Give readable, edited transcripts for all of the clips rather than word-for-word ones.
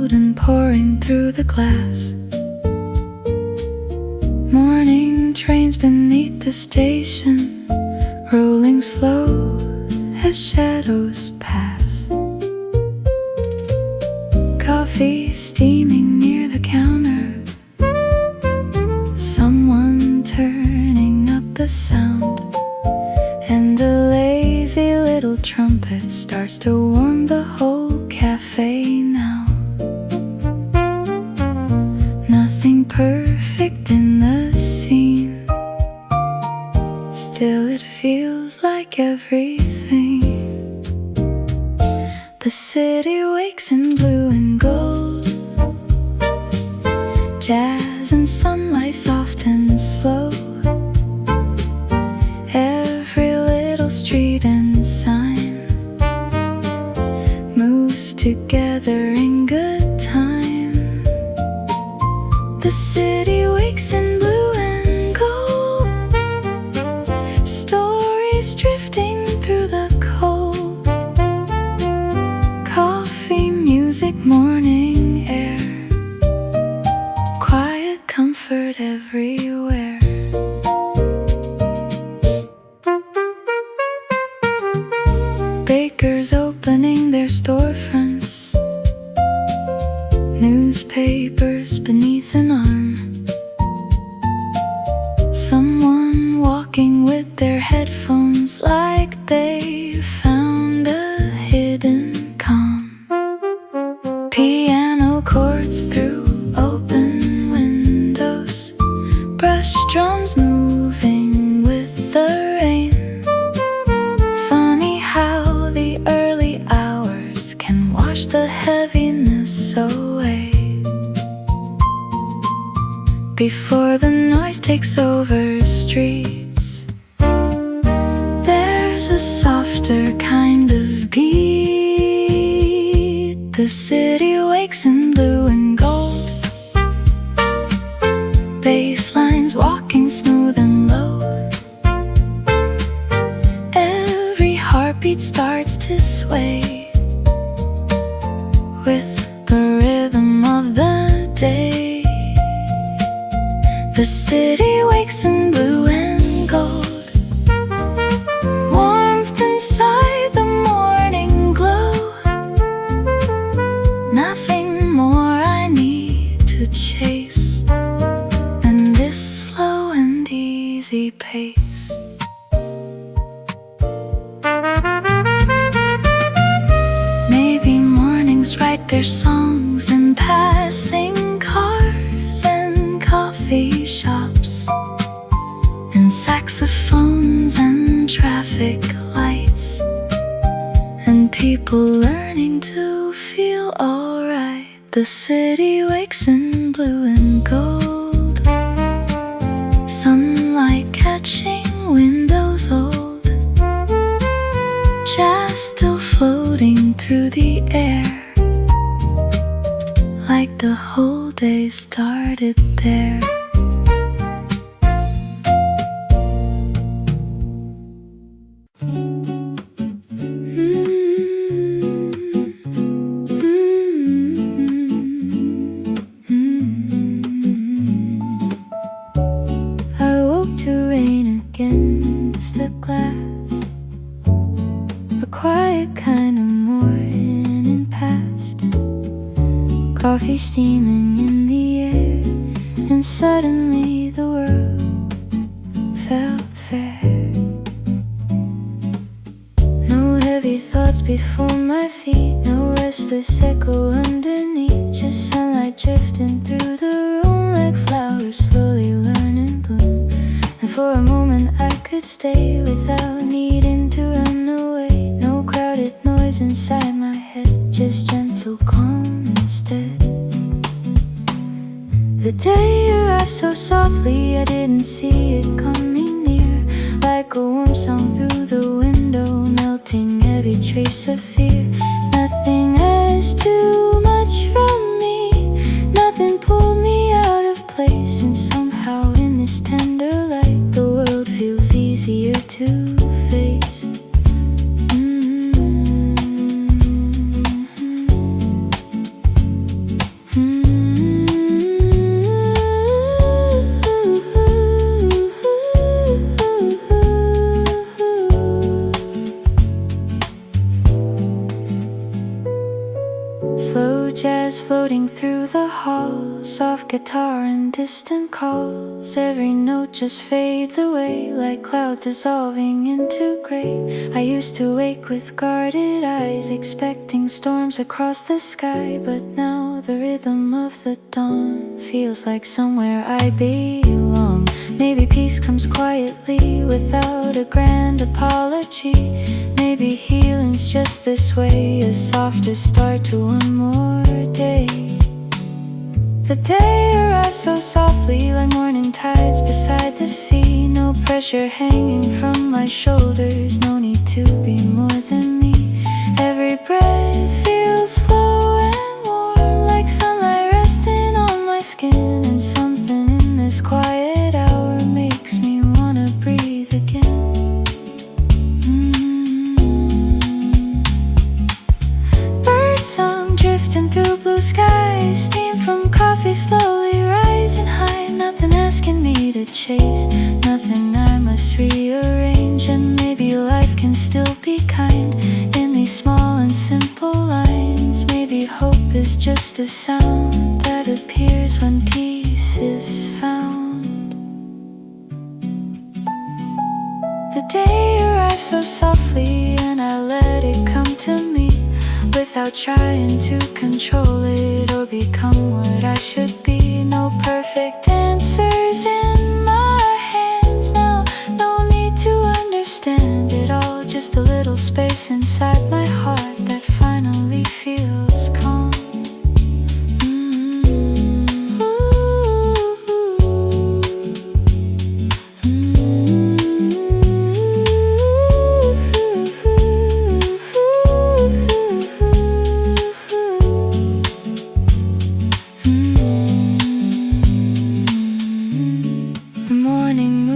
cold and pouring through the glass. Morning trains beneath the station, rolling slow as shadows pass. Coffee steaming near the counter, someone turning up the sound, and a lazy little trumpet starts to warm the whole cafe now. Nothing perfect in the scene, still it feels like everything. The city wakes in blue and gold, jazz and sunlight soft and slow. Every little street and sign moves together in good time. The city wakes in blue and gold, stories drifting through the cold. Coffee, music, morning air, quiet comfort everywhere. Bakers opening their storefronts, newspapers beneath an arm, someone walking with their headphones like they found a hidden calm. Piano chords through open windows, brush drums moving with the rain. Funny how the early hours can wash the heaviness away. Before the noise takes over streets, there's a softer kind of beat. The city wakes in blue and gold, bass lines walking smooth and low. Every heartbeat starts to sway with the rhythm of the day. The city wakes in blue and gold, warmth inside the morning glow. Nothing more I need to chase than this slow and easy pace. Maybe mornings write their songs in passing cars and coffee shops, and saxophones and traffic lights, and people learning to feel alright. The city wakes in blue and gold, sunlight catching windows old, jazz still floating through the air, like the whole day started there. I woke to rain against the glass, a quiet kind of morning past. Coffee steaming in the air, and suddenly the world felt fair. No heavy thoughts before my feet, no restless echo underneath, just sunlight drifting through the room like flowers slowly learn and bloom. And for a moment I could stay without needing to run away. No crowded noise inside my head, just gentle calm instead. The day arrived so softly I didn't see it coming near, like a warm song through the window, melting every trace of fear. Nothing asked too much from me, nothing pulled me out of place, and somehow in this tender light the world feels easier to face. Slow jazz floating through the halls, soft guitar and distant calls. Every note just fades away like clouds dissolving into gray. I used to wake with guarded eyes, expecting storms across the sky. But now the rhythm of the dawn feels like somewhere I belong. Maybe peace comes quietly without a grand apology. Maybe healing's just this way, a softer start to one more day. The day arrives so softly like morning tides beside the sea. No pressure hanging from my shoulders, no need to be more than me. Every breath feels slow and warm, like sunlight resting on my skin. And something in this quiet hour makes me wanna breathe again. Birdsong drifting through blue skies, steam from coffee slowly rising high. Nothing asking me to chase, nothing I must rearrange. And maybe life can still be kind in these small and simple lines. Maybe hope is just a sound that appears when peace is found. The day arrives so softly and I let it come to me, without trying to control it or become what I should be. No perfect answers in my hands now, no need to understand it all. Just a little space inside my heart that finally feels calm.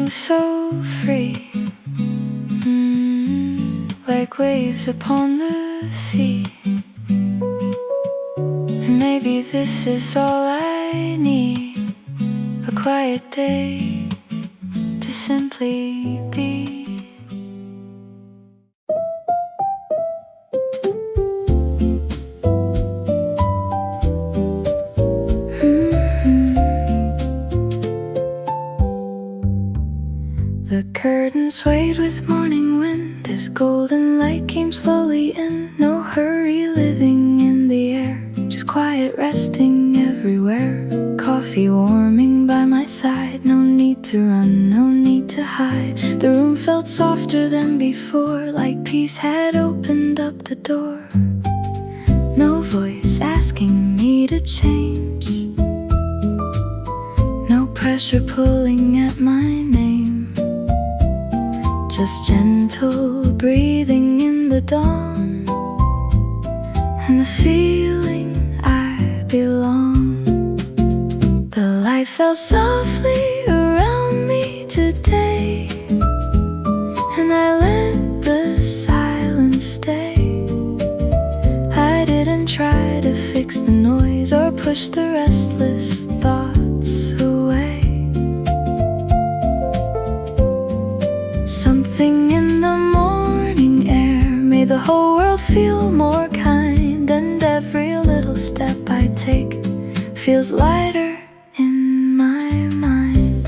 So free, like waves upon the sea. And maybe this is all I need, a quiet day to simply be. The curtain swayed with morning wind, this golden light came slowly in. No hurry living in the air, just quiet resting everywhere. Coffee warming by my side, no need to run, no need to hide. The room felt softer than before, like peace had opened up the door. No voice asking me to change, no pressure pulling at my name. Just gentle breathing in the dawn, and the feeling I belong. The light fell softly around me today, and I let the silence stay. I didn't try to fix the noise or push the restless thoughts away. Something in the morning air made the whole world feel more kind, and every little step I take feels lighter in my mind.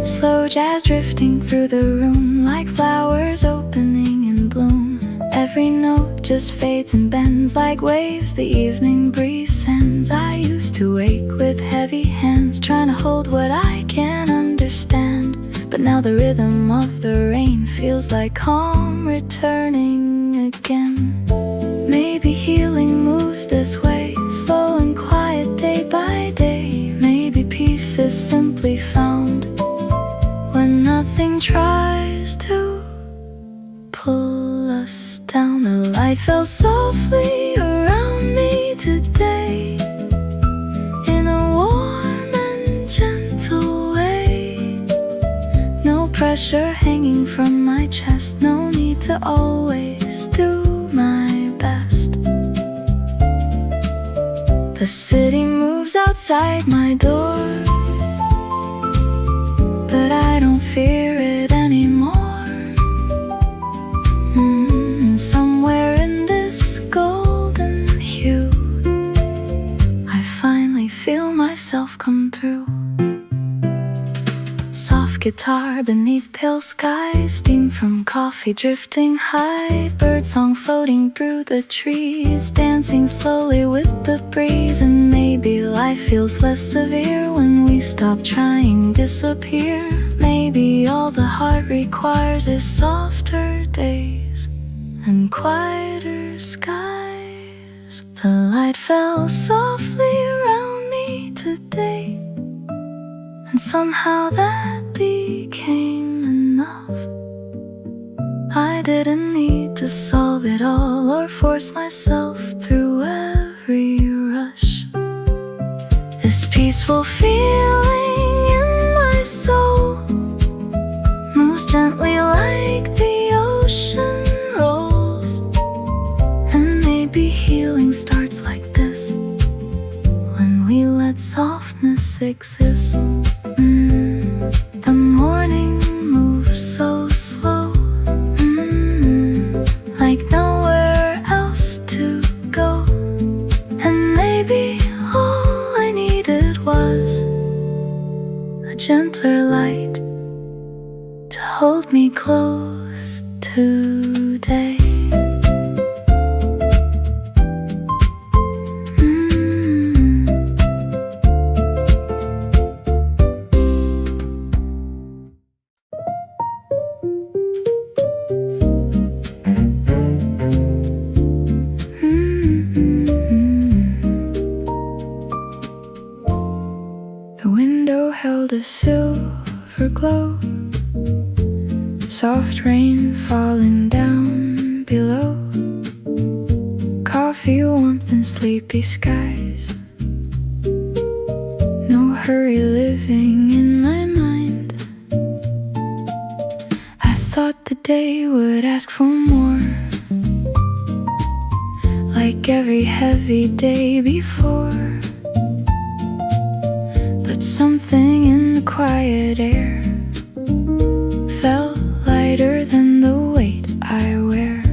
Slow jazz drifting through the room, like flowers opening in bloom. Every note just fades and bends like waves the evening breeze sends. I used to wake with heavy hands, trying to hold what I can't understand. But now the rhythm of the rain feels like calm returning again. Maybe healing moves this way, slow and quiet day by day. Maybe peace is simply found when nothing tries to pull us down. The light fell softly around me today, in a warm and gentle way. No pressure hanging from my chest, no need to always do my best. The city moves outside my door, but I don't fear it anymore. Somewhere myself come through. Soft guitar beneath pale skies, steam from coffee drifting high, birdsong floating through the trees, dancing slowly with the breeze. And maybe life feels less severe when we stop trying, disappear. Maybe all the heart requires is softer days and quieter skies. The light fell softly around me today, and somehow that became enough. I didn't need to solve it all or force myself through every rush. This peaceful feeling in my soul moves gently like the ocean rolls. And maybe healing starts like this, when we let softness exist. The morning moves so slow, like nowhere else to go. And maybe all I needed was a gentler light to hold me close today. The window held a silver glow, soft rain falling down below, coffee warmth and sleepy skies. No hurry living in my mind. I thought the day would ask for more, like every heavy day before. But something in the quiet air felt lighter than the weight I wear.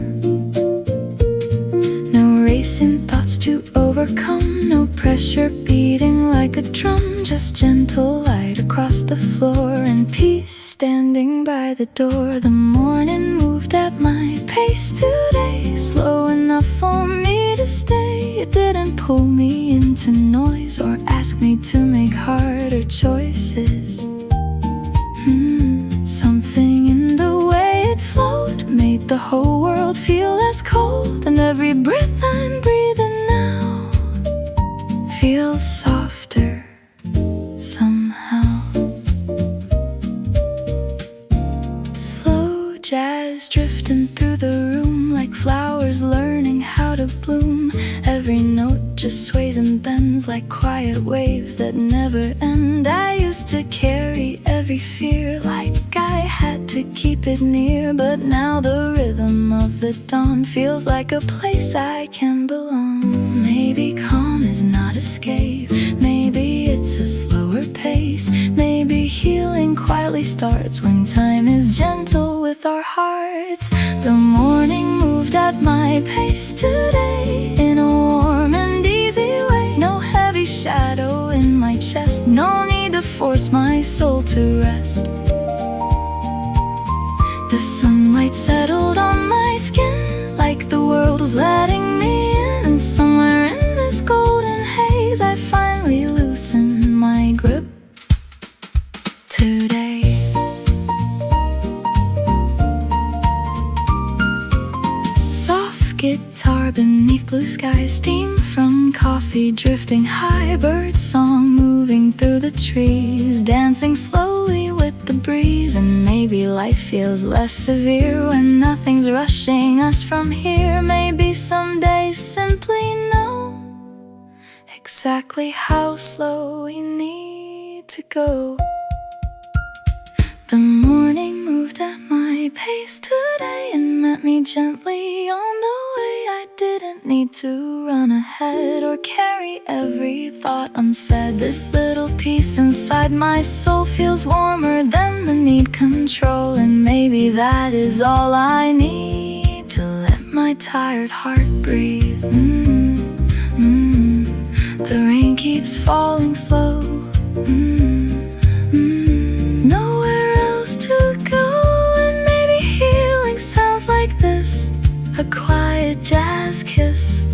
No racing thoughts to overcome, no pressure beating like a drum, just gentle light across the floor and peace standing by the door. The morning moved at my pace today, slow enough for me to stay. It didn't pull me into noise or ask me to make harder choices. Something in the way it flowed made the whole world feel less cold. And every breath I'm breathing now feels softer somehow. Slow jazz drifting through the room, like flowers learning how to bloom. Every note just sways and bends like quiet waves that never end. I used to carry every fear like I had to keep it near, but now the rhythm of the dawn feels like a place I can belong. Maybe calm is not escape, maybe it's a slower pace. Maybe healing quietly starts when time is gentle with our hearts. The morning moved at my pace today, in a warm and easy way. No heavy shadow in my chest, no need to force my soul to rest. The sunlight settled on my skin, like the world was letting me in. And somewhere in this golden haze I finally loosened my grip today. Soft guitar beneath blue skies, steam from coffee drifting high, bird song moving through the trees, dancing slowly with the breeze. And maybe life feels less severe when nothing's rushing us from here. Maybe some days simply know exactly how slow we need to go. The morning moved at my pace today and met me gently on the way. I didn't need to run ahead or carry every thought unsaid. This little piece inside my soul feels warmer than the need control. And maybe that is all I need to let my tired heart breathe. The rain keeps falling slow, Nowhere else to go, and maybe healing sounds like this, a quiet jazz kiss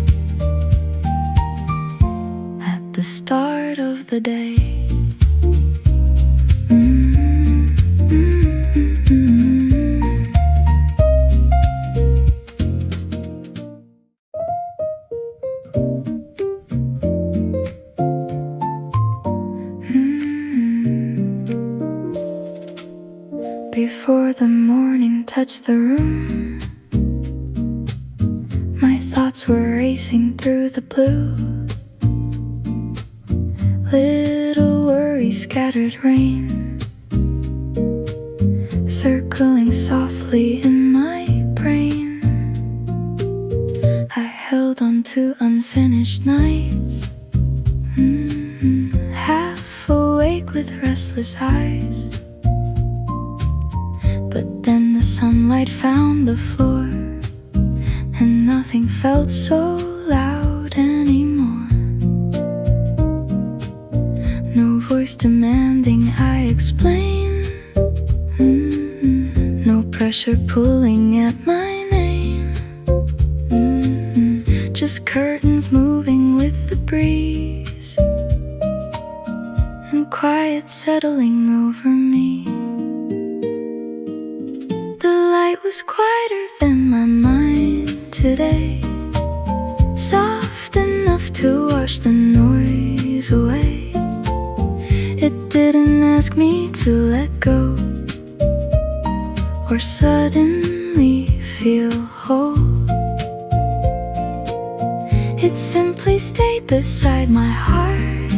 at the start of the day. Before the morning touched the room, my thoughts were racing through the blue. Little worries, scattered rain, circling softly in my brain. I held on to unfinished nights, half awake with restless eyes. But then the sunlight found the floor, and nothing felt so loud anymore. No voice demanding I explain, no pressure pulling at my name, just curtains moving with the breeze, and quiet settling over me. It was quieter than my mind today, soft enough to wash the noise away. It didn't ask me to let go, or suddenly feel whole. It simply stayed beside my heart,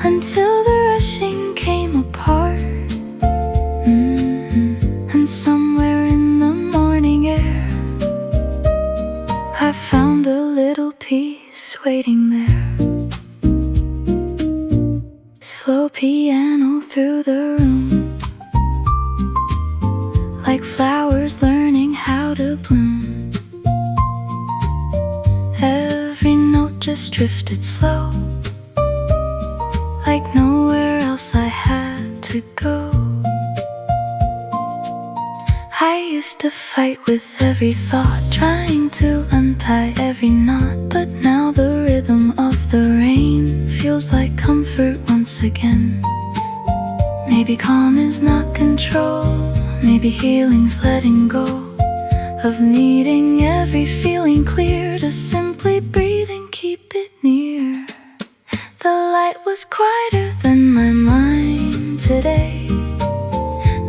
until the rushing came apart. Somewhere in the morning air, I found a little peace waiting there. Slow piano through the room, like flowers learning how to bloom. Every note just drifted slow, like nowhere else I had to go. I used to fight with every thought, trying to untie every knot. But now the rhythm of the rain feels like comfort once again. Maybe calm is not control, maybe healing's letting go of needing every feeling clear, to simply breathe and keep it near. The light was quieter than my mind today,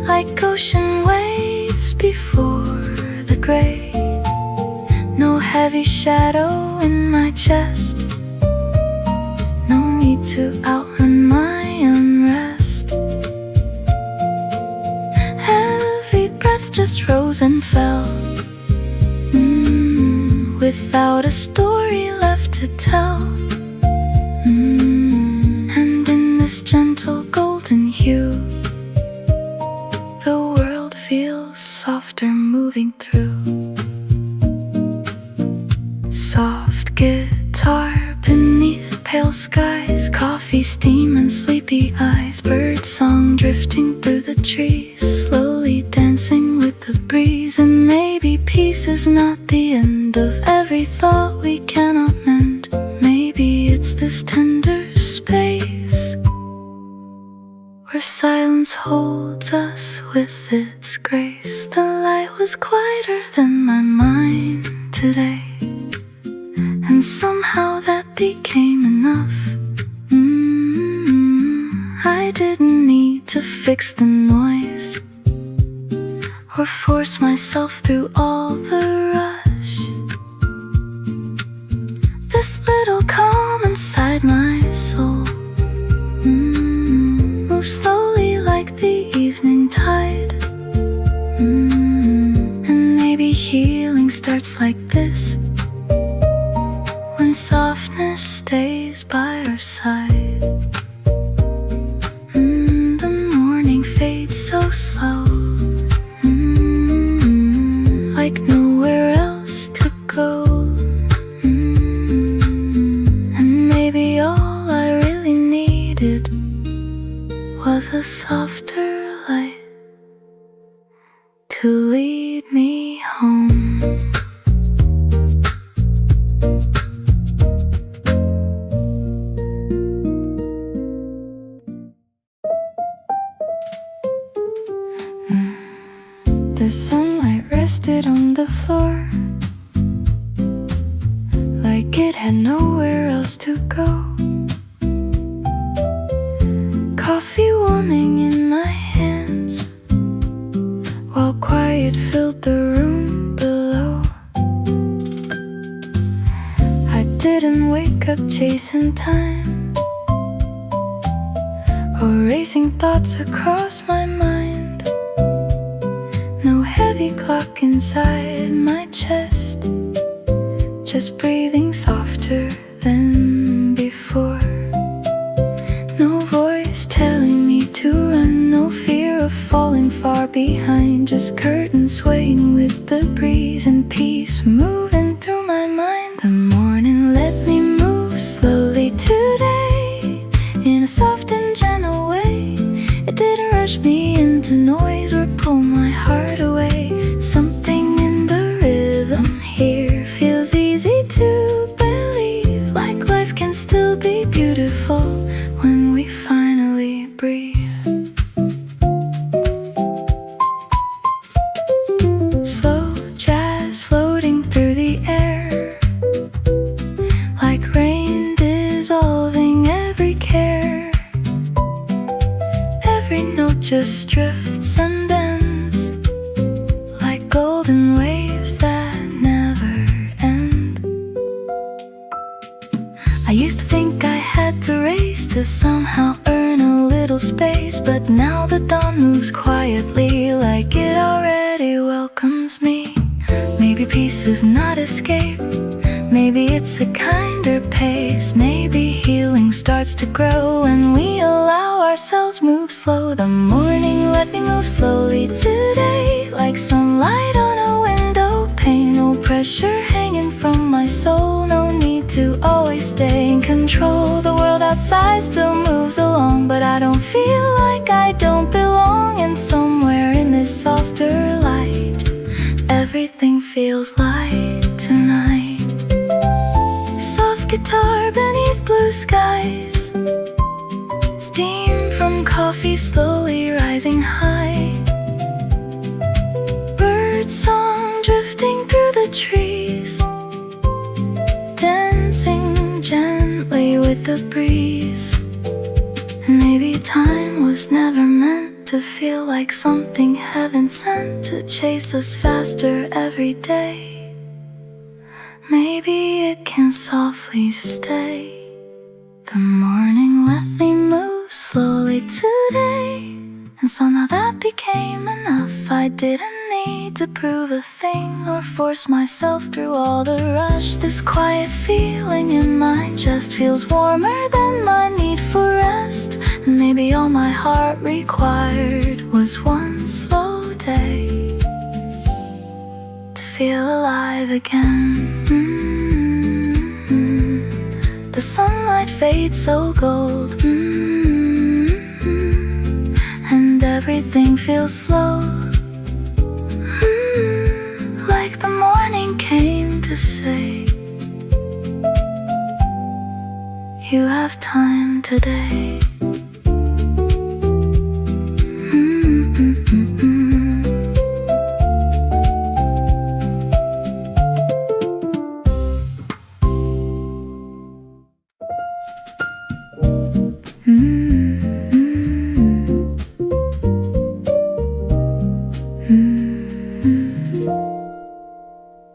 like ocean waves before the gray. No heavy shadow in my chest, no need to outrun my unrest. Every breath just rose and fell, without a story left to tell. And in this gentle golden hue, the world feels softer moving through. Soft guitar beneath pale skies, coffee steam and sleepy eyes, bird song drifting through the trees, slowly dancing with the breeze. And maybe peace is not the end of every thought we cannot mend. Maybe it's this tender space where silence holds us with its grace. The light was quieter than my mind today, and somehow that became enough. I didn't need to fix the noise, or force myself through all the rush. This little calm inside my soul moves slowly like the evening tide. And maybe healing starts like this, when softness stays by our side. The morning fades so slow, like nowhere else to go. And maybe all I really need softer light to lead me home. The sunlight rested on the floor, like it had nowhere else to go. Coffee warming in my hands, while quiet filled the room below. I didn't wake up chasing time, or racing thoughts across my mind. No heavy clock inside my chest, just breathing softer than before. No voice telling me to run, no fear of falling far behind. Just curtains swaying with the breeze and peace moving through my mind. The morning let me move slowly today, in a soft and gentle way. It didn't rush me into noise or pull my heart away. Something in the rhythm here feels easy to believe, like life can still be beautiful when we finally breathe. Slow jazz floating through the air, like rain dissolving every care. Every note just drifts and ends, like golden waves that never end. I used to think I had to race to somehow earn a little space, but now the dawn moves quietly, like it already welcomes me. Maybe peace is not escape, maybe it's a kinder pace. Maybe healing starts to grow when we allow ourselves move slow. The morning let me move slowly today, like sunlight on a window pane. No pressure hanging from my soul, no need to always stay in control. The world outside still moves along, but I don't feel like I don't belong. And somewhere in this softer light, everything feels light tonight. Soft guitar beneath blue skies, steam from coffee slowly rising high. Bird song drifting through the trees, dancing gently with the breeze. And maybe time was never meant to feel like something heaven sent to chase us faster every day. Maybe it can softly stay. The morning let me move slowly today, and somehow that became enough. I didn't need to prove a thing or force myself through all the rush. This quiet feeling in my chest feels warmer than my need for rest. And maybe all my heart required was one slow day to feel alive again. The sunlight fades so gold, and everything feels slow, like the morning came to say, you have time today.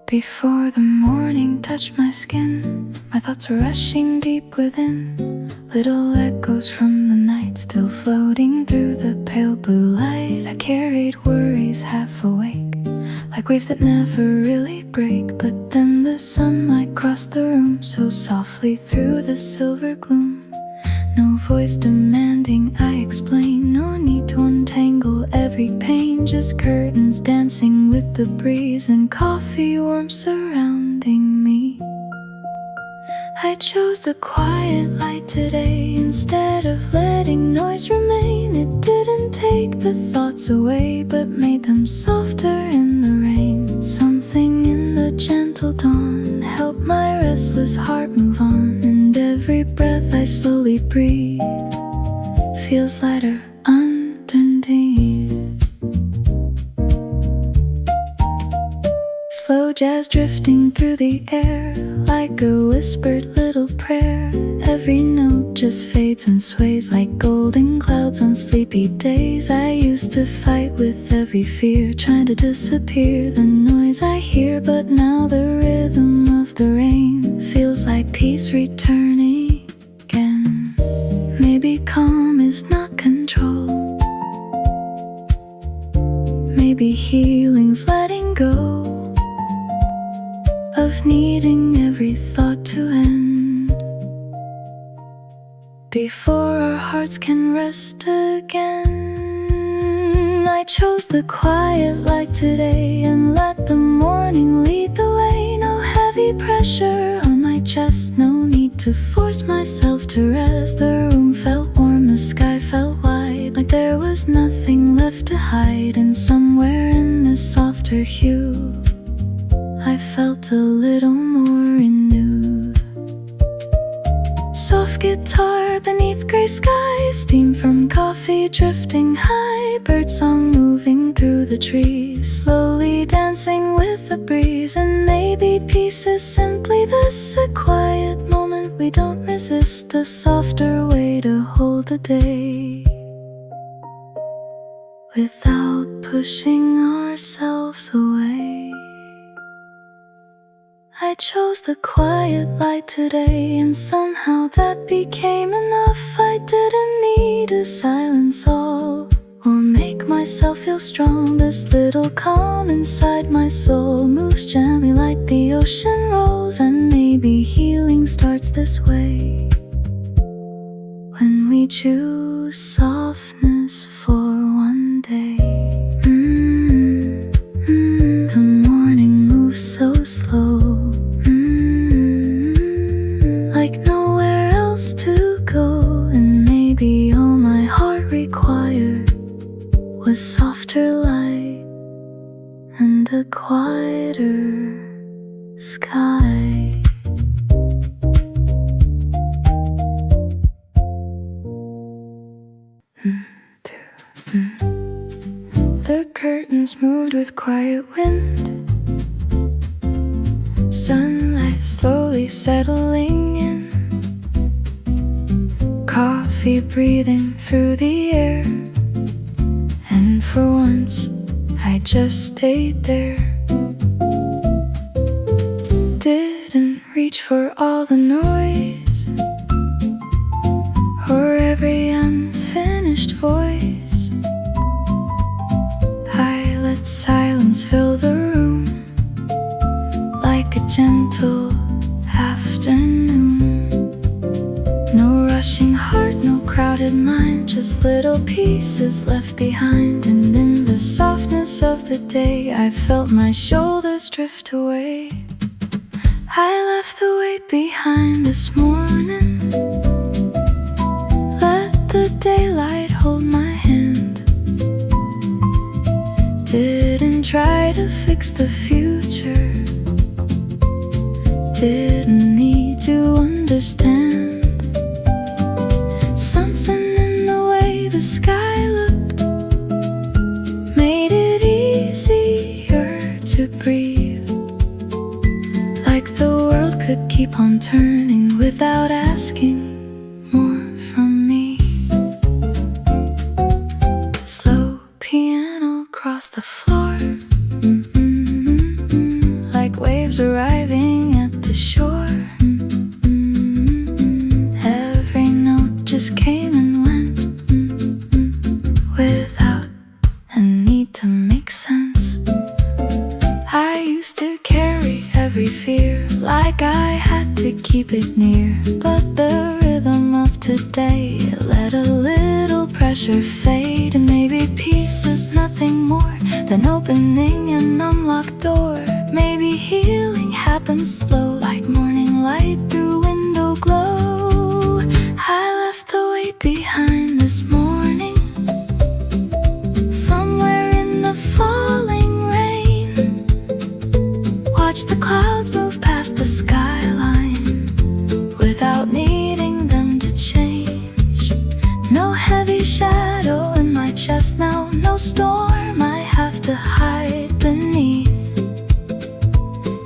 Before the morning touched my skin, my thoughts were rushing deep within. Little echoes from the night still floating through the pale blue light. I carried worries half awake, like waves that never really break. But then the sunlight crossed the room so softly through the silver gloom. No voice demanding I explain, no need to untangle every pain. Just curtains dancing with the breeze and coffee warm surrounding me. I chose the quiet light today instead of letting noise remain. It didn't take the thoughts away, but made them softer in the rain. Something in the gentle dawn helped my restless heart move on, and every breath I slowly breathe feels lighter underneath. Slow jazz drifting through the air, like a whispered little prayer. Every note just fades and sways like golden clouds on sleepy days. I used to fight with every fear, trying to disappear the noise I hear. But now the rhythm of the rain feels like peace returning again. Maybe calm is not control, maybe healing's letting go of needing every thought to end before our hearts can rest again. I chose the quiet light today and let the morning lead the way. No heavy pressure on my chest, no need to force myself to rest. The room felt warm, the sky felt wide, like there was nothing left to hide. And somewhere in this softer hue I felt a little more renewed. Soft guitar beneath gray skies, steam from coffee drifting high, birdsong moving through the trees, slowly dancing with the breeze. And maybe peace is simply this, a quiet moment we don't resist, a softer way to hold the day without pushing ourselves away. I chose the quiet light today, and somehow that became enough. I didn't need to silence all or make myself feel strong. This little calm inside my soul moves gently like the ocean rolls. And maybe healing starts this way, when we choose softness for one day. The morning moves so slow, like nowhere else to go. And maybe all my heart required was softer light and a quieter sky. The curtains moved with quiet wind, sunlight slowly settling in, coffee breathing through the air. And for once I just stayed there, didn't reach for all the noise or every unfinished voice. I let silence fill the room like a gentle afternoon. No rushing heart, no crowded mind, just little pieces left behind. And in the softness of the day I felt my shoulders drift away. I left the weight behind this morning, let the daylight hold my hand. Didn't try to fix the future, didn't need to understand. Something in the way the sky looked made it easier to breathe, like the world could keep on turning without asking more from me. Slow piano across the floor, like waves arriving at the shore. Every note just came and went, without a need to make sense. I used to carry every fear, like I had to keep it near. But the rhythm of today let a little pressure fade. And maybe peace is nothing more than opening an unlocked door. Maybe healing happens slow, like morning light through windows watch the clouds move past the skyline without needing them to change. No heavy shadow in my chest now, no storm I have to hide beneath.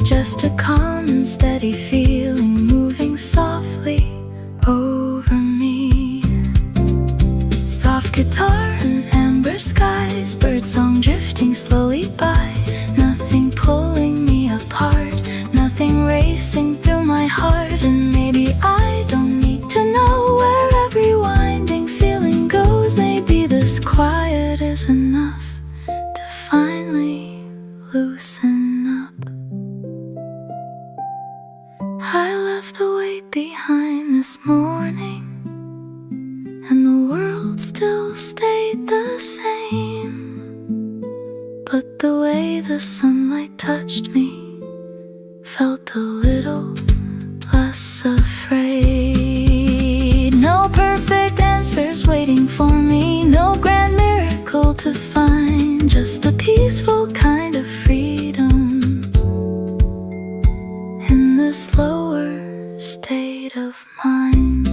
Just a calm and steady feeling moving softly over me. Soft guitar and amber skies, birdsong drifting slowly by. Nothing pulling me apart, nothing racing through my heart. And maybe I don't need to know where every winding feeling goes. Maybe this quiet is enough to finally loosen up. I left the weight behind this morning, and the world still stayed the same. But the way the sunlight touched me felt a little less afraid. No perfect answers waiting for me, no grand miracle to find, just a peaceful kind of freedom in this lower state of mind.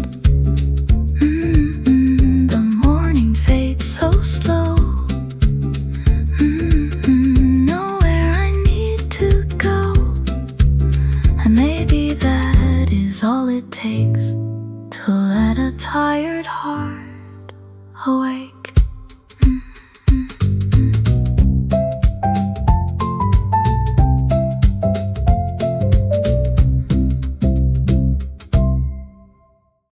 The morning fades so slow. Nowhere I need to go. And maybe that is all it takes to let a tired heart awake.